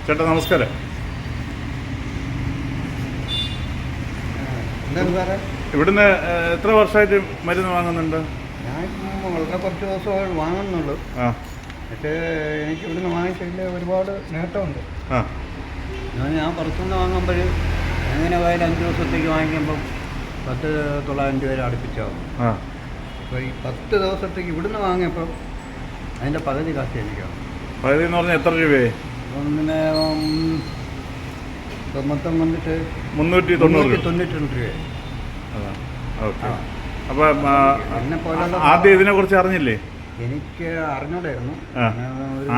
ചേട്ടാ നമസ്കാരം. എന്താണ് സാറേ? ഇവിടുന്ന് എത്ര വർഷമായിട്ട് മരുന്ന് വാങ്ങുന്നുണ്ട്? ഞാനിപ്പം വളരെ കുറച്ച് ദിവസമായി വാങ്ങുന്നുള്ളൂ. പക്ഷേ എനിക്ക് ഇവിടുന്ന് വാങ്ങിച്ചതിൽ ഒരുപാട് നേട്ടമുണ്ട്. ഞാൻ പുറത്തുനിന്ന് വാങ്ങുമ്പോൾ എങ്ങനെ പോയാലും 5 ദിവസത്തേക്ക് വാങ്ങിക്കുമ്പം 10,900 രൂപ അടുപ്പിച്ചാവും. അപ്പോൾ ഈ 10 ദിവസത്തേക്ക് ഇവിടുന്ന് വാങ്ങിയപ്പം അതിൻ്റെ പകുതി കാശ് എനിക്കാണ്. പകുതി എന്ന് പറഞ്ഞാൽ എത്ര രൂപയായി? ഒന്നിന് മൊത്തം വന്നിട്ട് 392 രൂപ. ഓക്കെ. അപ്പം ആദ്യം ഇതിനെക്കുറിച്ച് അറിഞ്ഞില്ലേ? എനിക്ക് അറിഞ്ഞൂടായിരുന്നു.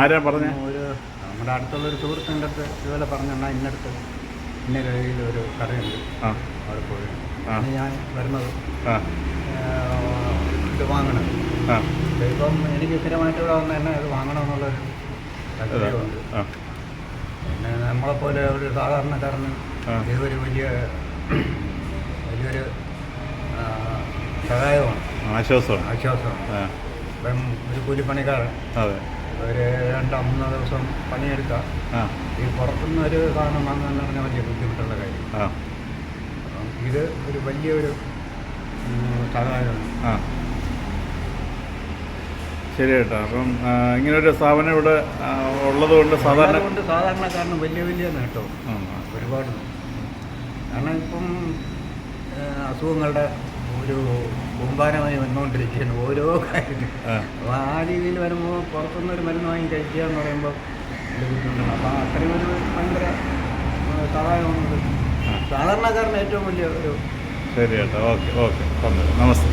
ആരാ പറഞ്ഞ? ഒരു നമ്മുടെ അടുത്തുള്ളൊരു സുഹൃത്തിൻ്റെ അടുത്ത് ഇതുപോലെ പറഞ്ഞാൽ ഇന്നടുത്ത് ഇന്ന കയ്യിൽ ഒരു കടയുണ്ട്, അവിടെ പോയി ഞാൻ വരുന്നത് ഇത് വാങ്ങണം. ഇപ്പം എനിക്ക് സ്ഥിരമായിട്ട് ഇവിടെ വന്ന് തന്നെ ഇത് വാങ്ങണമെന്നുള്ളൊരു താല്പര്യമുണ്ട്. പിന്നെ നമ്മളെപ്പോലെ ഒരു സാധാരണക്കാരന് ഇതൊരു വലിയൊരു സഹായമാണ്, ആശ്വാസമാണ്. ഇപ്പം ഒരു കൂലിപ്പണിക്കാരൻ ഒരു 2-3 ദിവസം പണിയെടുക്കാം, ഈ പുറത്തുനിന്ന് ഒരു സാധനം വാങ്ങുന്നതെന്ന് പറഞ്ഞാൽ വലിയ ബുദ്ധിമുട്ടുള്ള കാര്യം. ഇത് ഒരു വലിയൊരു സഹായമാണ്. ശരി കേട്ടോ. അപ്പം ഇങ്ങനൊരു സ്ഥാപനം ഇവിടെ ഉള്ളത് കൊണ്ട് സാധാരണക്കാരന് വലിയ നേട്ടവും ഒരുപാട്. കാരണം ഇപ്പം അസുഖങ്ങളുടെ ഒരു കൂമ്പാരമായി വന്നുകൊണ്ടിരിക്കുകയാണ് ഓരോ കാര്യത്തിലും. അപ്പോൾ ആ രീതിയിൽ വരുമ്പോൾ പുറത്തുനിന്നൊരു മരുന്ന് വാങ്ങി കഴിക്കുക എന്ന് പറയുമ്പോൾ വലിയ ബുദ്ധിമുട്ടാണ്. അപ്പോൾ അത്രയും ഒരു ഭയങ്കര സഹായമാണത് സാധാരണക്കാരന് ഏറ്റവും വലിയ ഒരു. ശരി കേട്ടോ. ഓക്കെ. നമസ്തേ.